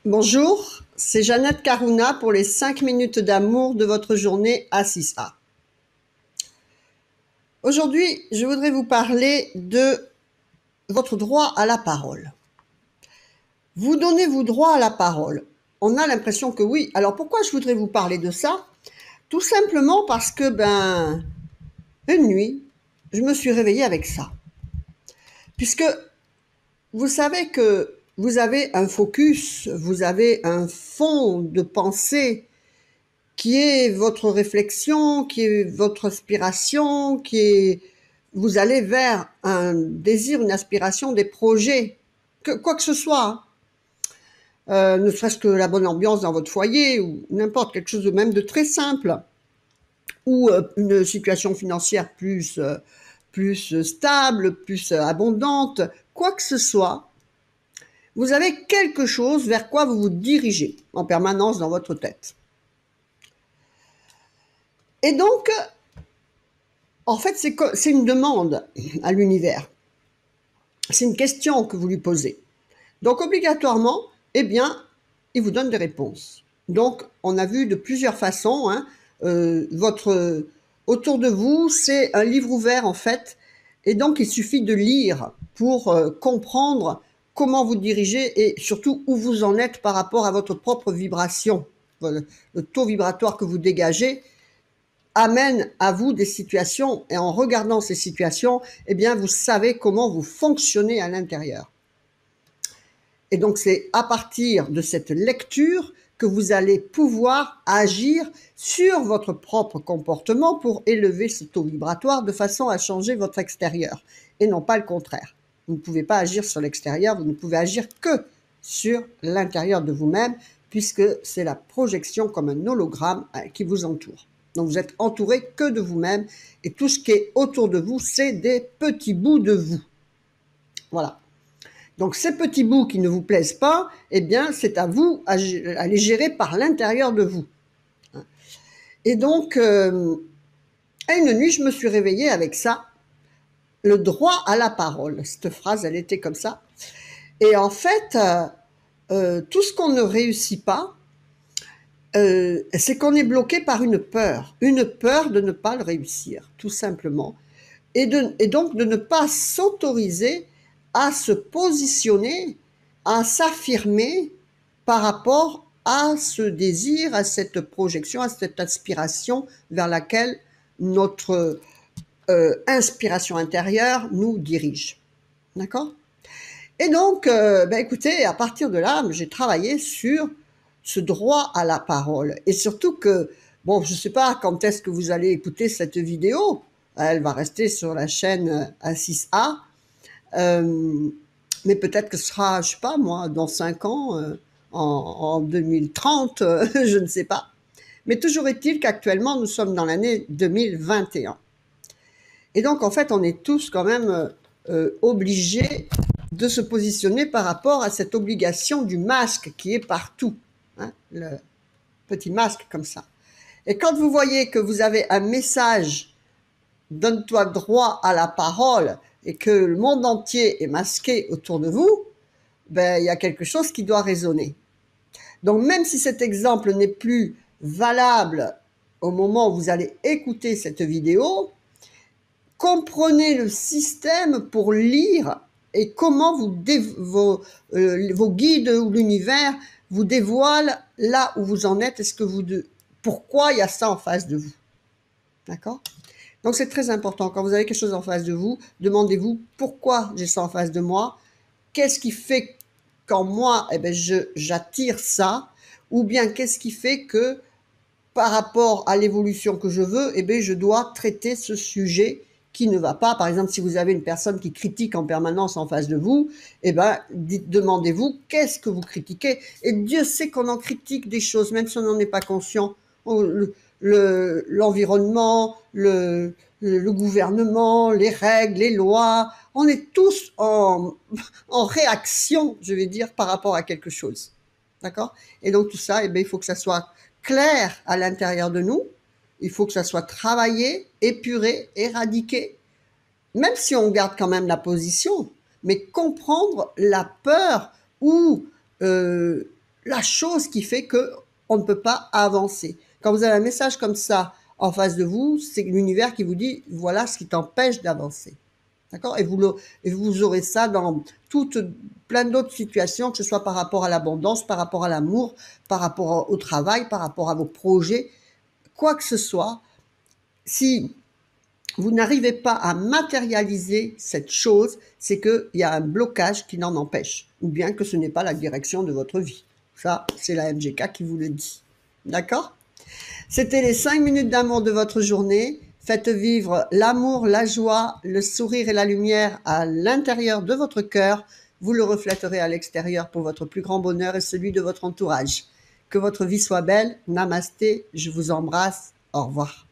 Bonjour, c'est Jeannette Carouna pour les 5 minutes d'amour de votre journée à 6A. Aujourd'hui, je voudrais vous parler de votre droit à la parole. Vous donnez-vous droit à la parole? On a l'impression que oui. Alors pourquoi je voudrais vous parler de ça? Tout simplement parce que, une nuit, je me suis réveillée avec ça. Puisque vous savez que vous avez un focus, vous avez un fond de pensée qui est votre réflexion, qui est votre aspiration, vous allez vers un désir, une aspiration, des projets, quoi que ce soit, ne serait-ce que la bonne ambiance dans votre foyer ou n'importe quelque chose de même de très simple, ou une situation financière plus stable, plus abondante, quoi que ce soit. Vous avez quelque chose vers quoi vous vous dirigez en permanence dans votre tête. Et donc, en fait, c'est une demande à l'univers. C'est une question que vous lui posez. Donc, obligatoirement, eh bien, il vous donne des réponses. Donc, on a vu de plusieurs façons. Autour de vous, c'est un livre ouvert, en fait. Et donc, il suffit de lire pour comprendre comment vous dirigez et surtout où vous en êtes par rapport à votre propre vibration. Le taux vibratoire que vous dégagez amène à vous des situations, et en regardant ces situations, eh bien, vous savez comment vous fonctionnez à l'intérieur. Et donc, c'est à partir de cette lecture que vous allez pouvoir agir sur votre propre comportement pour élever ce taux vibratoire de façon à changer votre extérieur, et non pas le contraire. Vous ne pouvez pas agir sur l'extérieur, vous ne pouvez agir que sur l'intérieur de vous-même, puisque c'est la projection comme un hologramme qui vous entoure. Donc vous êtes entouré que de vous-même, et tout ce qui est autour de vous, c'est des petits bouts de vous. Voilà. Donc ces petits bouts qui ne vous plaisent pas, eh bien c'est à vous à les gérer par l'intérieur de vous. Et donc, à une nuit, je me suis réveillée avec ça, le droit à la parole. Cette phrase, elle était comme ça. Et en fait, tout ce qu'on ne réussit pas, c'est qu'on est bloqué par une peur de ne pas le réussir, tout simplement. Et donc de ne pas s'autoriser à se positionner, à s'affirmer par rapport à ce désir, à cette projection, à cette aspiration vers laquelle notre inspiration intérieure nous dirige. D'accord? Et donc, écoutez, à partir de là, j'ai travaillé sur ce droit à la parole. Et surtout que, bon, je ne sais pas quand est-ce que vous allez écouter cette vidéo. Elle va rester sur la chaîne A6A. Mais peut-être que ce sera, je ne sais pas moi, dans 5 ans, en 2030, je ne sais pas. Mais toujours est-il qu'actuellement, nous sommes dans l'année 2021. Et donc, en fait, on est tous quand même obligés de se positionner par rapport à cette obligation du masque qui est partout, hein, le petit masque comme ça. Et quand vous voyez que vous avez un message « donne-toi droit à la parole » et que le monde entier est masqué autour de vous, il y a quelque chose qui doit résonner. Donc même si cet exemple n'est plus valable au moment où vous allez écouter cette vidéo, comprenez le système pour lire et comment vos guides ou l'univers vous dévoilent là où vous en êtes, pourquoi il y a ça en face de vous. D'accord? Donc c'est très important. Quand vous avez quelque chose en face de vous, demandez-vous pourquoi j'ai ça en face de moi, qu'est-ce qui fait qu'en moi, j'attire ça, ou bien qu'est-ce qui fait que par rapport à l'évolution que je veux, je dois traiter ce sujet qui ne va pas. Par exemple, si vous avez une personne qui critique en permanence en face de vous, demandez-vous qu'est-ce que vous critiquez. Et Dieu sait qu'on en critique des choses, même si on n'en est pas conscient. L'environnement, le gouvernement, les règles, les lois, on est tous en réaction, je vais dire, par rapport à quelque chose. D'accord? Et donc tout ça, il faut que ça soit clair à l'intérieur de nous, il faut que ça soit travaillé, épuré, éradiqué, même si on garde quand même la position, mais comprendre la peur ou la chose qui fait qu'on ne peut pas avancer. Quand vous avez un message comme ça en face de vous, c'est l'univers qui vous dit, voilà ce qui t'empêche d'avancer. D'accord? Et vous aurez ça dans plein d'autres situations, que ce soit par rapport à l'abondance, par rapport à l'amour, par rapport au travail, par rapport à vos projets, quoi que ce soit. Si vous n'arrivez pas à matérialiser cette chose, c'est qu'il y a un blocage qui n'en empêche, ou bien que ce n'est pas la direction de votre vie. Ça, c'est la MGK qui vous le dit. D'accord? C'était les 5 minutes d'amour de votre journée. Faites vivre l'amour, la joie, le sourire et la lumière à l'intérieur de votre cœur. Vous le reflèterez à l'extérieur pour votre plus grand bonheur et celui de votre entourage. Que votre vie soit belle. Namasté, je vous embrasse. Au revoir.